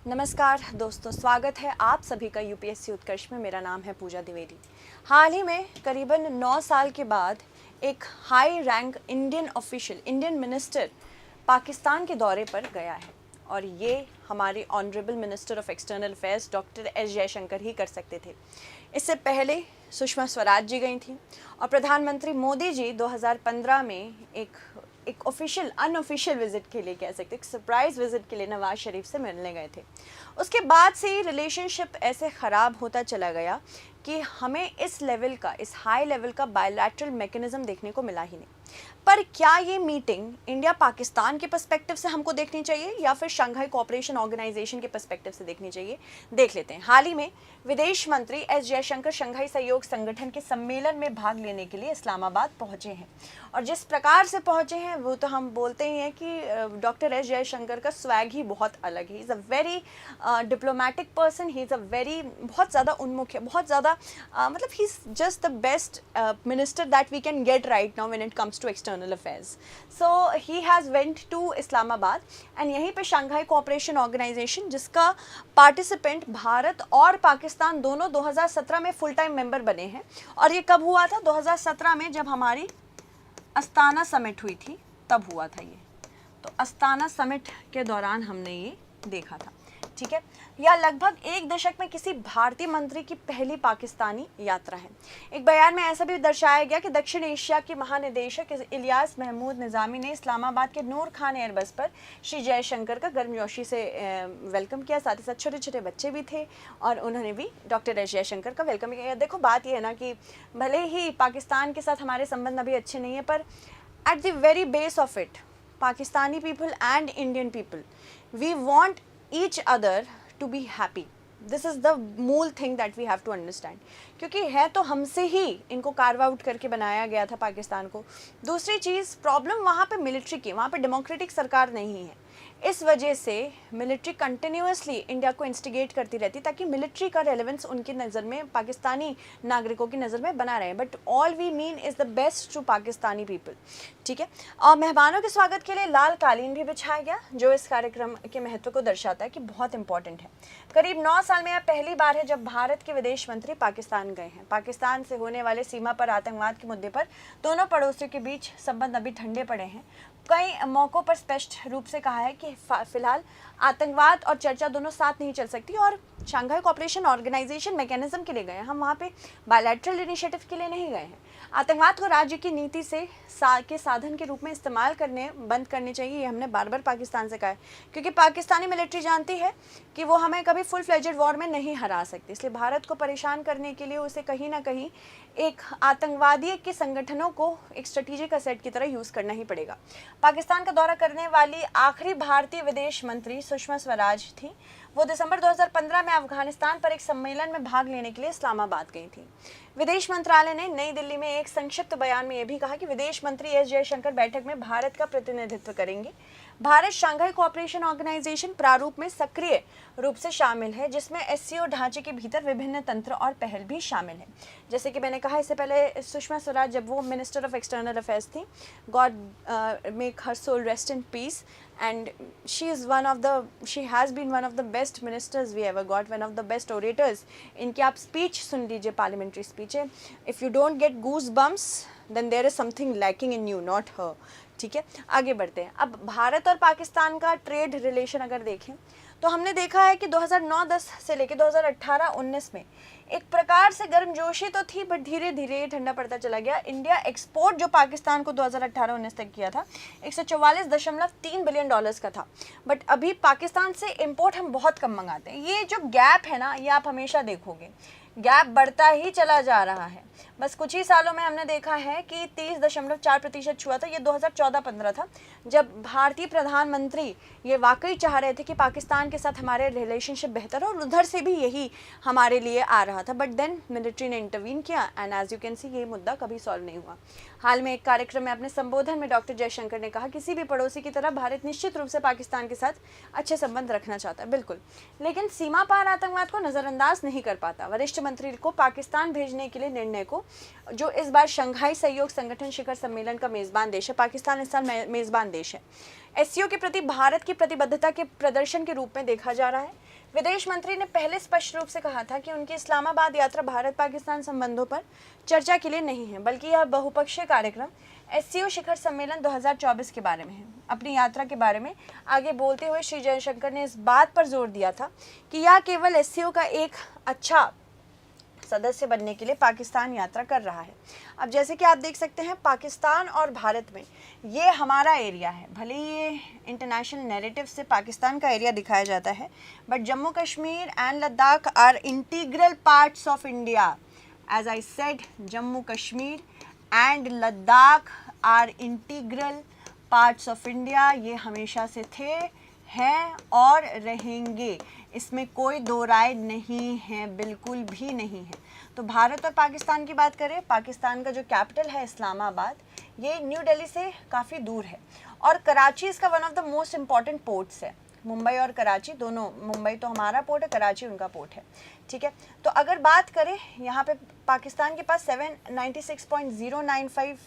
नमस्कार दोस्तों, स्वागत है आप सभी का यूपीएससी उत्कर्ष में। मेरा नाम है पूजा द्विवेदी। हाल ही में करीबन 9 साल के बाद एक high rank Indian official, Indian minister Pakistan के दौरे पर गया है और ये हमारे honourable minister of external affairs doctor S Jaishankar ही कर सकते थे। इससे पहले सुषमा स्वराज जी गई थी और प्रधानमंत्री मोदी जी 2015 में एक ऑफिशियल अनऑफिशियल विजिट के लिए, कह सकते एक सरप्राइज विजिट के लिए नवाज शरीफ से मिलने गए थे। उसके बाद से ही रिलेशनशिप ऐसे ख़राब होता चला गया कि हमें इस लेवल का, इस हाई लेवल का बायलैटरल मैकेनिज्म देखने को मिला ही नहीं। पर क्या ये मीटिंग इंडिया पाकिस्तान के पर्सपेक्टिव से हमको देखनी चाहिए या फिर शंघाई कोऑपरेशन ऑर्गेनाइजेशन के पर्सपेक्टिव से देखनी चाहिए, देख लेते हैं। हाल ही में विदेश मंत्री एस जयशंकर शंघाई सहयोग संगठन के सम्मेलन में भाग लेने के लिए इस्लामाबाद पहुंचे हैं और जिस प्रकार से पहुंचे हैं वो तो हम बोलते ही हैं कि डॉक्टर एस जयशंकर का स्वैग ही बहुत अलग है। He is a very diplomatic person, he is a very, बहुत ज़्यादा उन्मुख है, बहुत ज़्यादा मतलब he is just the best minister that we can get right now when it comes to external affairs. So he has went to Islamabad and यहीं पे Shanghai cooperation organisation, जिसका पार्टिसिपेंट भारत और पाकिस्तान दोनों 2017 में फुल टाइम मेंबर बने हैं। और ये कब हुआ था? 2017 में जब हमारी अस्ताना समिट हुई थी तब हुआ था ये। तो अस्ताना समिट के दौरान हमने ये देखा था, ठीक है। यह लगभग एक दशक में किसी भारतीय मंत्री की पहली पाकिस्तानी यात्रा है। एक बयान में ऐसा भी दर्शाया गया कि दक्षिण एशिया के महानिदेशक इलियास महमूद निज़ामी ने इस्लामाबाद के नूर खान एयरबेस पर श्री जयशंकर का गर्मजोशी से वेलकम किया। साथ ही साथ छोटे छोटे बच्चे भी थे और उन्होंने भी डॉक्टर एस जयशंकर का वेलकम किया। देखो, बात यह है ना कि भले ही पाकिस्तान के साथ हमारे संबंध अभी अच्छे नहीं है, पर at the very base of it, Pakistani people and Indian people, we want each other to be happy. This is the मूल thing that we have to understand. क्योंकि है तो हमसे ही इनको कार्व आउट करके बनाया गया था पाकिस्तान को। दूसरी चीज़, प्रॉब्लम वहाँ पे मिलिट्री की, वहाँ पे डेमोक्रेटिक सरकार नहीं है। इस वजह से मिलिट्री कंटिन्यूसली इंडिया को इंस्टिगेट करती रहती ताकि मिलिट्री का रेलेवेंस उनकी नज़र में, पाकिस्तानी नागरिकों की नज़र में बना रहे। But all we mean is the best to Pakistani people, ठीक है। और मेहमानों के स्वागत के लिए लाल कालीन भी बिछाया गया, जो इस कार्यक्रम के महत्व को दर्शाता है कि बहुत इंपॉर्टेंट है। करीब 9 साल में यह पहली बार है जब भारत के विदेश मंत्री पाकिस्तान गए हैं। पाकिस्तान से होने वाले सीमा पर आतंकवाद के मुद्दे पर दोनों पड़ोसियों के बीच संबंध अभी ठंडे पड़े हैं। कई मौक़ों पर स्पष्ट रूप से कहा है कि फिलहाल आतंकवाद और चर्चा दोनों साथ नहीं चल सकती और शंघाई कोऑपरेशन ऑर्गेनाइजेशन मैकेनिज्म के लिए गए हैं। हम वहाँ पे बायलैटरल इनिशिएटिव के लिए नहीं गए हैं। आतंकवाद को राज्य की नीति से के साधन के रूप में इस्तेमाल करने बंद करने चाहिए, ये हमने बार बार पाकिस्तान से कहा है, क्योंकि पाकिस्तानी मिलिट्री जानती है कि वो हमें कभी फुल फ्लेजेड वॉर में नहीं हरा सकती। इसलिए भारत को परेशान करने के लिए उसे कहीं ना कहीं एक आतंकवादी के संगठनों को एक स्ट्रेटेजिक असेट की तरह यूज़ करना ही पड़ेगा। पाकिस्तान का दौरा करने वाली आखिरी भारतीय विदेश मंत्री सुषमा स्वराज थी। वो दिसंबर 2015 में अफगानिस्तान पर एक सम्मेलन में भाग लेने के लिए इस्लामाबाद गई थी। विदेश मंत्रालय ने नई दिल्ली में एक संक्षिप्त बयान में यह भी कहा कि विदेश मंत्री एस जयशंकर बैठक में भारत का प्रतिनिधित्व करेंगे। भारत शंघाई कोऑपरेशन ऑर्गेनाइजेशन प्रारूप में सक्रिय रूप से शामिल है, जिसमें एससीओ ढांचे के भीतर विभिन्न तंत्र और पहल भी शामिल है। जैसे कि मैंने कहा इससे पहले, सुषमा स्वराज जब वो मिनिस्टर ऑफ एक्सटर्नल अफेयर्स थी, God make her soul rest in peace, and she has been one of the best ministers we ever got, one of the best orators. इनकी आप स्पीच सुन लीजिए, पार्लियामेंट्री स्पीच है। If you don't get goose bumps then there is something lacking in you, not her, ठीक है। आगे बढ़ते हैं। अब भारत और पाकिस्तान का ट्रेड रिलेशन अगर देखें तो हमने देखा है कि 2009-10 से लेकर 2018-19 में एक प्रकार से गर्मजोशी तो थी, बट धीरे धीरे ठंडा पड़ता चला गया। इंडिया एक्सपोर्ट जो पाकिस्तान को 2018-19 तक किया था 144.3 बिलियन डॉलर्स का था, बट अभी पाकिस्तान से इंपोर्ट हम बहुत कम मंगाते हैं। ये जो गैप है ना, ये आप हमेशा देखोगे, गैप बढ़ता ही चला जा रहा है। बस कुछ ही सालों में हमने देखा है कि 30.4% छुआ था। ये 2014-15 था, जब भारतीय प्रधानमंत्री ये वाकई चाह रहे थे कि पाकिस्तान के साथ हमारे रिलेशनशिप बेहतर हो और उधर से भी यही हमारे लिए आ रहा था। बट देन मिलिट्री ने इंटरवीन किया and as you can see ये मुद्दा कभी सॉल्व नहीं हुआ। हाल में एक कार्यक्रम में अपने संबोधन में डॉक्टर जयशंकर ने कहा, किसी भी पड़ोसी की तरह भारत निश्चित रूप से पाकिस्तान के साथ अच्छे संबंध रखना चाहता है, बिल्कुल, लेकिन सीमा पार आतंकवाद को नज़रअंदाज नहीं कर पाता। वरिष्ठ मंत्री को पाकिस्तान भेजने के लिए निर्णय को, जो इस बार शंघाई सहयोग संगठन शिखर सम्मेलन का मेज़बान देश है, पाकिस्तान इस साल मेज़बान देश है, एससीओ के प्रति भारत की प्रतिबद्धता के प्रदर्शन के रूप में देखा जा रहा है। विदेश मंत्री ने पहले स्पष्ट रूप से कहा था कि उनकी इस्लामाबाद यात्रा भारत पाकिस्तान संबंधों पर चर्चा के लिए नहीं है, बल्कि यह बहुपक्षीय कार्यक्रम एससीओ शिखर सम्मेलन 2024 के बारे में है। अपनी यात्रा के बारे में आगे बोलते हुए श्री जयशंकर ने इस बात पर जोर दिया था कि यह केवल एससीओ का एक अच्छा सदस्य बनने के लिए पाकिस्तान यात्रा कर रहा है। अब जैसे कि आप देख सकते हैं, पाकिस्तान और भारत में ये हमारा एरिया है। भले ये इंटरनेशनल नैरेटिव से पाकिस्तान का एरिया दिखाया जाता है, but Jammu Kashmir and Ladakh are integral parts of India. As I said, Jammu Kashmir and Ladakh are integral parts of India. ये हमेशा से थे, हैं और रहेंगे, इसमें कोई दो राय नहीं है, बिल्कुल भी नहीं है। तो भारत और पाकिस्तान की बात करें, पाकिस्तान का जो कैपिटल है इस्लामाबाद, ये न्यू दिल्ली से काफ़ी दूर है और कराची इसका one of the most important ports है। मुंबई और कराची दोनों, मुंबई तो हमारा पोर्ट है, कराची उनका पोर्ट है, ठीक है। तो अगर बात करें, यहाँ पे पाकिस्तान के पास 796.095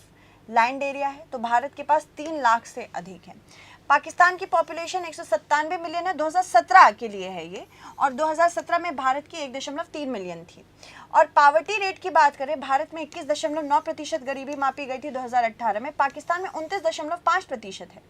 लैंड एरिया है, तो भारत के पास 3 लाख से अधिक है। पाकिस्तान की पॉपुलेशन 197 मिलियन है, 2017 के लिए है ये, और 2017 में भारत की 1.3 मिलियन थी। और पावर्टी रेट की बात करें, भारत में 21.9% गरीबी मापी गई थी 2018 में, पाकिस्तान में 29.5% है।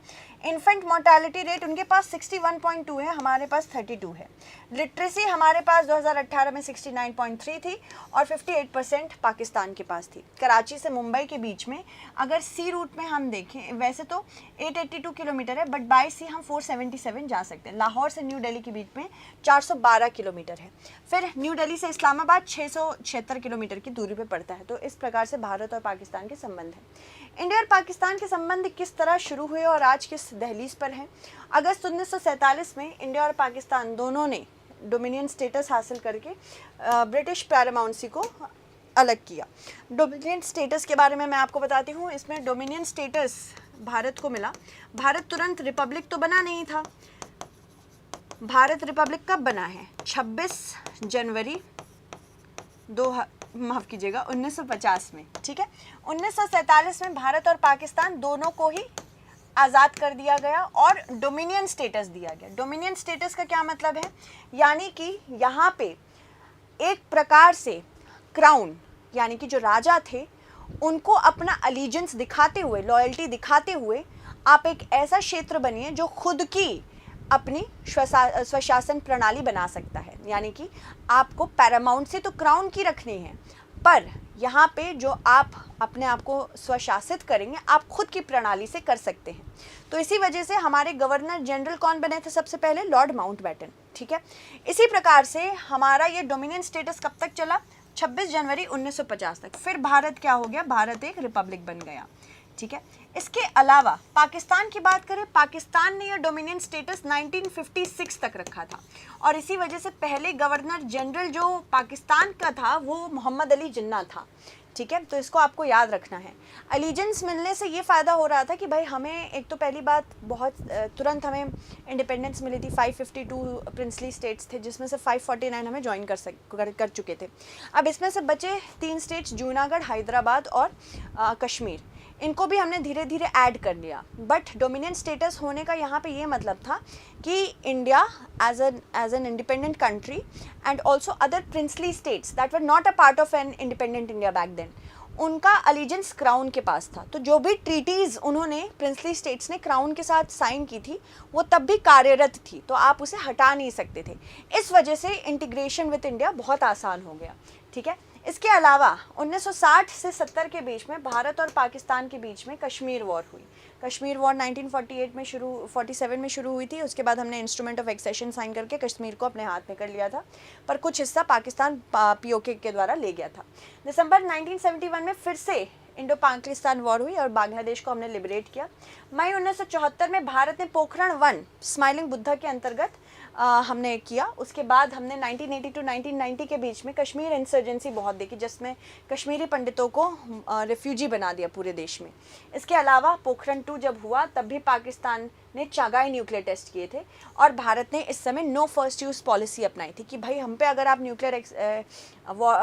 इन्फेंट मोर्टेलिटी रेट उनके पास 61.2 है, हमारे पास 32 है। लिटरेसी हमारे पास 2018 में 69.3 थी और 58% पाकिस्तान के पास थी। कराची से मुंबई के बीच में अगर सी रूट में हम देखें, वैसे तो 882 किलोमीटर है, बट बाय सी हम 477 जा सकते हैं। लाहौर से न्यू दिल्ली के बीच में 412 किलोमीटर है। फिर न्यू दिल्ली से इस्लामाबाद 676 किलोमीटर की दूरी पे पड़ता है। तो इस प्रकार से भारत और पाकिस्तान के संबंध हैं। इंडिया और पाकिस्तान के संबंध किस तरह शुरू हुए और आज किस दहलीज पर हैं? अगस्त 1947 में इंडिया और पाकिस्तान दोनों ने डोमिनियन स्टेटस हासिल करके ब्रिटिश पैरामाउंसी को अलग किया। डोमिनियन स्टेटस के बारे में मैं आपको बताती हूँ। इसमें डोमिनियन स्टेटस भारत को मिला। भारत तुरंत रिपब्लिक तो बना नहीं था। भारत रिपब्लिक कब बना है? 26 जनवरी 1950 में, ठीक है। 1947 में भारत और पाकिस्तान दोनों को ही आज़ाद कर दिया गया और डोमिनियन स्टेटस दिया गया। डोमिनियन स्टेटस का क्या मतलब है? यानी कि यहाँ पे एक प्रकार से क्राउन, यानी कि जो राजा थे, उनको अपना अलीजेंस दिखाते हुए, लॉयल्टी दिखाते हुए आप एक ऐसा क्षेत्र बनिए जो खुद की अपनी स्वशासन प्रणाली बना सकता है। यानी कि आपको पैरामाउंट से तो क्राउन की रखनी है, पर यहाँ पे जो आप अपने आप को स्वशासित करेंगे, आप खुद की प्रणाली से कर सकते हैं। तो इसी वजह से हमारे गवर्नर जनरल कौन बने थे सबसे पहले? लॉर्ड माउंटबेटन, ठीक है। इसी प्रकार से हमारा ये डोमिनियन स्टेटस कब तक चला? 26 जनवरी 1950 तक। फिर भारत क्या हो गया? भारत एक रिपब्लिक बन गया, ठीक है। इसके अलावा पाकिस्तान की बात करें, पाकिस्तान ने यह डोमिनियन स्टेटस 1956 तक रखा था और इसी वजह से पहले गवर्नर जनरल जो पाकिस्तान का था वो मोहम्मद अली जिन्ना था, ठीक है। तो इसको आपको याद रखना है। अलीजेंस मिलने से ये फ़ायदा हो रहा था कि भाई हमें, एक तो पहली बात, बहुत तुरंत हमें इंडिपेंडेंस मिली थी। 552 प्रिंसली स्टेट्स थे, जिसमें से 549 हमें ज्वाइन कर चुके थे। अब इसमें से बचे 3 स्टेट्स, जूनागढ़, हैदराबाद और कश्मीर। इनको भी हमने धीरे धीरे ऐड कर लिया। बट डोमिनियन स्टेटस होने का यहाँ पे ये मतलब था कि India as an independent country and also other princely states that were not a part of an independent India back then, उनका अलीजेंस क्राउन के पास था। तो जो भी ट्रीटीज़ उन्होंने प्रिंसली स्टेट्स ने क्राउन के साथ साइन की थी, वो तब भी कार्यरत थी, तो आप उसे हटा नहीं सकते थे। इस वजह से इंटीग्रेशन विद इंडिया बहुत आसान हो गया, ठीक है। इसके अलावा 1960 से 70 के बीच में भारत और पाकिस्तान के बीच में कश्मीर वॉर हुई। कश्मीर वॉर 47 में शुरू हुई थी। उसके बाद हमने इंस्ट्रूमेंट ऑफ एक्सेशन साइन करके कश्मीर को अपने हाथ में कर लिया था, पर कुछ हिस्सा पाकिस्तान पीओके के द्वारा ले गया था। दिसंबर 1971 में फिर से इंडो पाकिस्तान वॉर हुई और बांग्लादेश को हमने लिबरेट किया। मई 1974 में भारत ने पोखरण 1 स्माइलिंग बुद्धा के अंतर्गत हमने किया। उसके बाद हमने 1980 टू 1990 के बीच में कश्मीर इंसर्जेंसी बहुत देखी, जिसमें कश्मीरी पंडितों को रेफ्यूजी बना दिया पूरे देश में। इसके अलावा पोखरण 2 जब हुआ, तब भी पाकिस्तान ने चागाई न्यूक्लियर टेस्ट किए थे और भारत ने इस समय नो फर्स्ट यूज़ पॉलिसी अपनाई थी कि भाई हम पे अगर आप न्यूक्लियर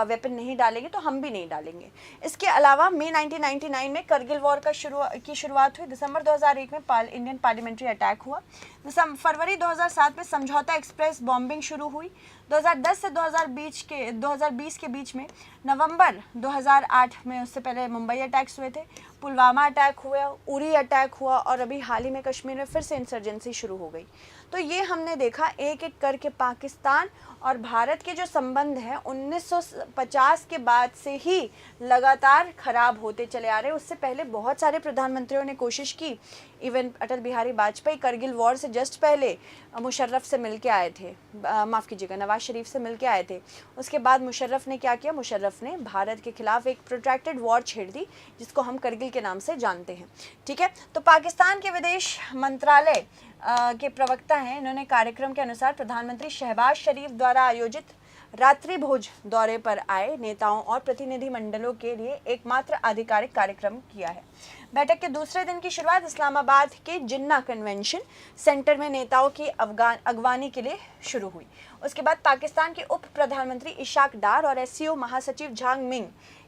वेपन नहीं डालेंगे तो हम भी नहीं डालेंगे। इसके अलावा मई 1999 में करगिल वॉर की शुरुआत हुई। दिसंबर 2001 में इंडियन पार्लियामेंट्री अटैक हुआ। फरवरी 2007 में समझौता एक्सप्रेस बॉम्बिंग शुरू हुई। 2010 से 2020 के बीच में नवंबर 2008 में, उससे पहले मुंबई अटैक्स हुए थे, पुलवामा अटैक हुआ, उरी अटैक हुआ और अभी हाल ही में कश्मीर में फिर से इंसर्जेंसी शुरू हो गई। तो ये हमने देखा एक एक करके पाकिस्तान और भारत के जो संबंध हैं 1950 के बाद से ही लगातार खराब होते चले आ रहे हैं। उससे पहले बहुत सारे प्रधानमंत्रियों ने कोशिश की, इवन अटल बिहारी वाजपेयी करगिल वॉर से जस्ट पहले मुशर्रफ से मिल के आए थे, माफ़ कीजिएगा नवाज शरीफ से मिल के आए थे। उसके बाद मुशर्रफ ने क्या किया, मुशर्रफ ने भारत के खिलाफ एक प्रोट्रैक्टेड वॉर छेड़ दी जिसको हम करगिल के नाम से जानते हैं। ठीक है, तो पाकिस्तान के विदेश मंत्रालय के प्रवक्ता हैं, इन्होंने कार्यक्रम के अनुसार प्रधानमंत्री शहबाज शरीफ द्वारा आयोजित रात्रि भोज दौरे पर आए नेताओं और प्रतिनिधि मंडलों के लिए एकमात्र आधिकारिक कार्यक्रम किया है। बैठक के दूसरे दिन की शुरुआत इस्लामाबाद के जिन्ना कन्वेंशन सेंटर में नेताओं की अगवानी के लिए शुरू हुई। उसके बाद पाकिस्तान के उप प्रधानमंत्री इशाक डार और SCO महासचिव झांग मिंग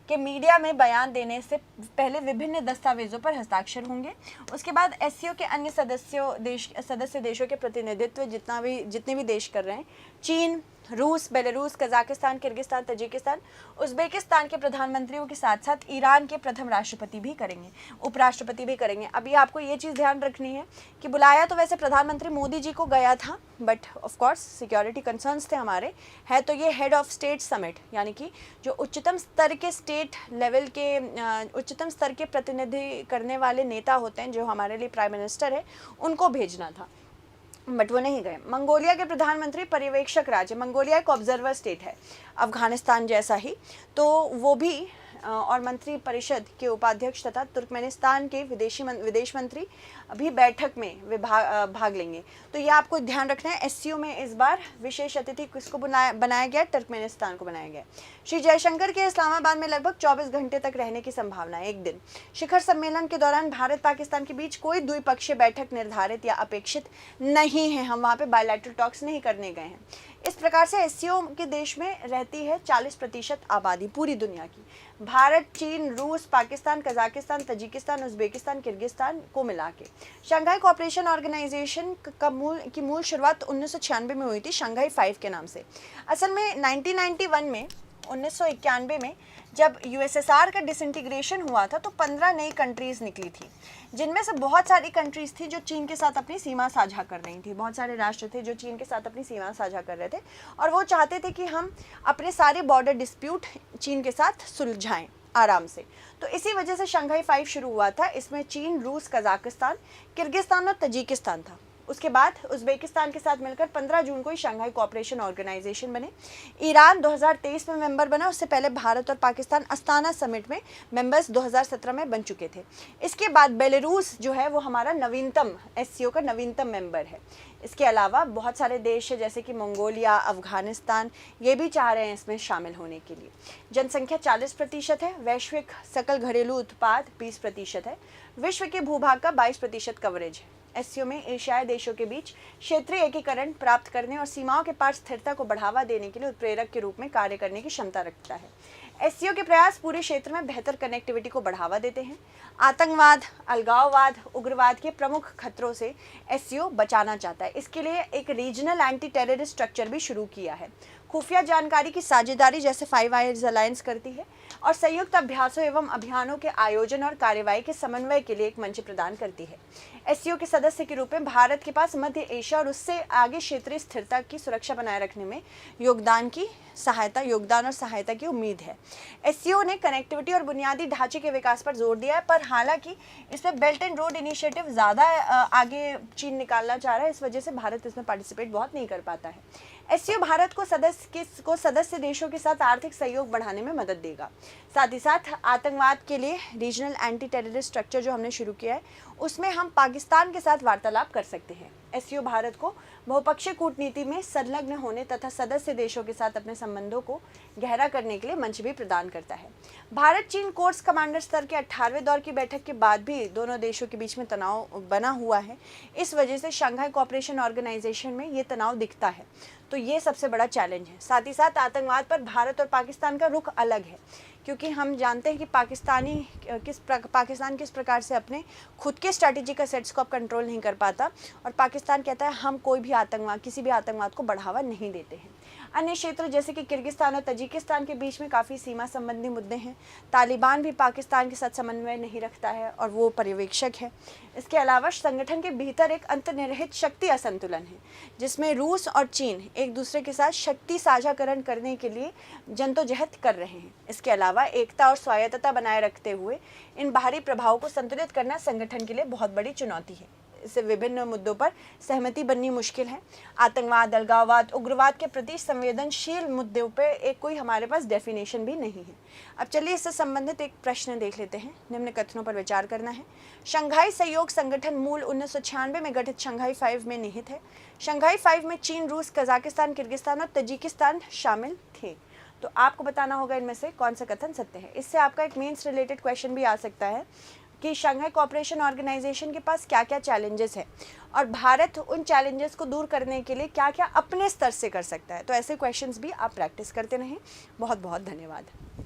के मीडिया में बयान देने से पहले विभिन्न दस्तावेजों पर हस्ताक्षर होंगे। उसके बाद SCO के अन्य सदस्य देशों के प्रतिनिधित्व जितने भी देश कर रहे हैं, चीन, रूस, Belarus, Kazakhstan, Kyrgyzstan, Tajikistan, Uzbekistan के प्रधानमंत्रियों के साथ साथ ईरान के प्रथम राष्ट्रपति भी करेंगे, उपराष्ट्रपति भी करेंगे। अभी आपको ये चीज़ ध्यान रखनी है कि बुलाया तो वैसे प्रधानमंत्री मोदी जी को गया था, but of course security concerns थे हमारे, है तो ये हेड ऑफ स्टेट समिट, यानी कि जो उच्चतम स्तर के स्टेट लेवल के उच्चतम स्तर के प्रतिनिधि करने वाले नेता होते हैं, जो हमारे लिए प्राइम मिनिस्टर है, उनको भेजना था, बट वो नहीं गए। मंगोलिया के प्रधानमंत्री पर्यवेक्षक राज्य, मंगोलिया एक ऑब्जर्वर स्टेट है अफगानिस्तान जैसा ही, तो वो भी और मंत्री परिषद के उपाध्यक्ष तथा तुर्कमेनिस्तान के विदेश मंत्री भी बैठक में भाग लेंगे। तो ये आपको ध्यान रखना है। SCO में इस बार विशेष अतिथि किसको बनाया गया, तुर्कमेनिस्तान को बनाया गया। श्री जयशंकर के इस्लामाबाद में लगभग 24 घंटे तक रहने की संभावना है, एक दिन। शिखर सम्मेलन के दौरान भारत पाकिस्तान के बीच कोई द्विपक्षीय बैठक निर्धारित या अपेक्षित नहीं है, हम वहाँ पे बायलैटरल टॉक्स नहीं करने गए हैं। इस प्रकार से SCO के देश में रहती है 40% आबादी पूरी दुनिया की। भारत, चीन, रूस, Pakistan, Kazakhstan, Tajikistan, Uzbekistan, Kyrgyzstan को मिला के शंघाई कोऑपरेशन ऑर्गेनाइजेशन की मूल शुरुआत 1996 में हुई थी, शंघाई 5 के नाम से। असल में 1991 में जब USSR का डिसइंटीग्रेशन हुआ था तो 15 नई कंट्रीज़ निकली थी, जिनमें से बहुत सारी कंट्रीज़ थी जो चीन के साथ अपनी सीमा साझा कर रही थी। बहुत सारे राष्ट्र थे जो चीन के साथ अपनी सीमा साझा कर रहे थे और वो चाहते थे कि हम अपने सारे बॉर्डर डिस्प्यूट चीन के साथ सुलझाएं आराम से। तो इसी वजह से शंघाई 5 शुरू हुआ था। इसमें चीन, रूस, कजाकिस्तान, किर्गिस्तान और तजिकिस्तान था। उसके बाद उज़्बेकिस्तान के साथ मिलकर 15 जून को ही शंघाई कोऑपरेशन ऑर्गेनाइजेशन बने। ईरान 2023 में मेंबर बना, उससे पहले भारत और पाकिस्तान अस्ताना समिट में मेंबर्स 2017 में बन चुके थे। इसके बाद बेलारूस जो है वो हमारा नवीनतम SCO का नवीनतम मेंबर है। इसके अलावा बहुत सारे देश है जैसे कि मंगोलिया, अफगानिस्तान, ये भी चाह रहे हैं इसमें शामिल होने के लिए। जनसंख्या 40% है, वैश्विक सकल घरेलू उत्पाद 20% है, विश्व के भूभाग का 22% कवरेज है। SCO में एशियाई देशों के बीच क्षेत्रीय एकीकरण प्राप्त करने और सीमाओं के पार स्थिरता को बढ़ावा देने के लिए उत्प्रेरक के रूप में कार्य करने की क्षमता रखता है। SCO के प्रयास पूरे क्षेत्र में बेहतर कनेक्टिविटी को बढ़ावा देते हैं। आतंकवाद, अलगाववाद, उग्रवाद के प्रमुख खतरों से SCO बचाना चाहता है। इसके लिए एक रीजनल एंटी टेररिस्ट स्ट्रक्चर भी शुरू किया है। खुफिया जानकारी की साझेदारी जैसे 5 आइज अलायंस करती है और संयुक्त अभ्यासों एवं अभियानों के आयोजन और कार्यवाही के समन्वय के लिए एक मंच प्रदान करती है। SCO के सदस्य के रूप में भारत के पास मध्य एशिया और उससे आगे क्षेत्रीय स्थिरता की सुरक्षा बनाए रखने में योगदान और सहायता की उम्मीद है। SCO ने कनेक्टिविटी और बुनियादी ढांचे के विकास पर जोर दिया है, पर हालांकि इसमें बेल्ट एंड रोड इनिशिएटिव ज़्यादा आगे चीन निकालना चाह रहा है, इस वजह से भारत इसमें पार्टिसिपेट बहुत नहीं कर पाता है। SCO भारत को सदस्य देशों के साथ आर्थिक सहयोग बढ़ाने में मदद देगा। साथ ही साथ आतंकवाद के लिए रीजनल एंटी टेररिस्ट स्ट्रक्चर जो हमने शुरू किया है उसमें हम पाकिस्तान के साथ वार्तालाप कर सकते हैं। SCO भारत को बहुपक्षीय कूटनीति में संलग्न होने तथा सदस्य देशों के साथ अपने संबंधों को गहरा करने के लिए मंच भी प्रदान करता है। भारत चीन कोर्स कमांडर स्तर के 18वें दौर की बैठक के बाद भी दोनों देशों के बीच में तनाव बना हुआ है। इस वजह से शंघाई कोऑपरेशन ऑर्गेनाइजेशन में ये तनाव दिखता है, तो ये सबसे बड़ा चैलेंज है। साथ ही साथ आतंकवाद पर भारत और पाकिस्तान का रुख अलग है। क्योंकि हम जानते हैं कि पाकिस्तान किस प्रकार से अपने खुद के स्ट्रैटेजिक असेट्स को अब कंट्रोल नहीं कर पाता, और पाकिस्तान कहता है हम कोई भी आतंकवाद, किसी भी आतंकवाद को बढ़ावा नहीं देते हैं। अन्य क्षेत्र जैसे कि किर्गिस्तान और तजिकिस्तान के बीच में काफ़ी सीमा संबंधी मुद्दे हैं। तालिबान भी पाकिस्तान के साथ समन्वय नहीं रखता है और वो पर्यवेक्षक है। इसके अलावा संगठन के भीतर एक अंतर्निहित शक्ति असंतुलन है, जिसमें रूस और चीन एक दूसरे के साथ शक्ति साझाकरण करने के लिए जद्दोजहद कर रहे हैं। इसके अलावा एकता और स्वायत्तता बनाए रखते हुए इन बाहरी प्रभावों को संतुलित करना संगठन के लिए बहुत बड़ी चुनौती है। इससे विभिन्न मुद्दों पर सहमति बननी मुश्किल है। आतंकवाद, अलगाववाद, उग्रवाद के प्रति संवेदनशील मुद्दों पर एक कोई हमारे पास डेफिनेशन भी नहीं है। अब चलिए इससे संबंधित एक प्रश्न देख लेते हैं। निम्न कथनों पर विचार करना है। शंघाई सहयोग संगठन मूल 1996 में गठित शंघाई 5 में निहित है। शंघाई 5 में चीन, रूस, कजाकिस्तान, किर्गिस्तान और तजिकिस्तान शामिल थे। तो आपको बताना होगा इनमें से कौन सा कथन सत्य है। इससे आपका एक मेंस रिलेटेड क्वेश्चन भी आ सकता है कि शंघाई कोऑपरेशन ऑर्गेनाइजेशन के पास क्या क्या चैलेंजेस है और भारत उन चैलेंजेस को दूर करने के लिए क्या क्या अपने स्तर से कर सकता है। तो ऐसे क्वेश्चंस भी आप प्रैक्टिस करते रहें। बहुत बहुत धन्यवाद।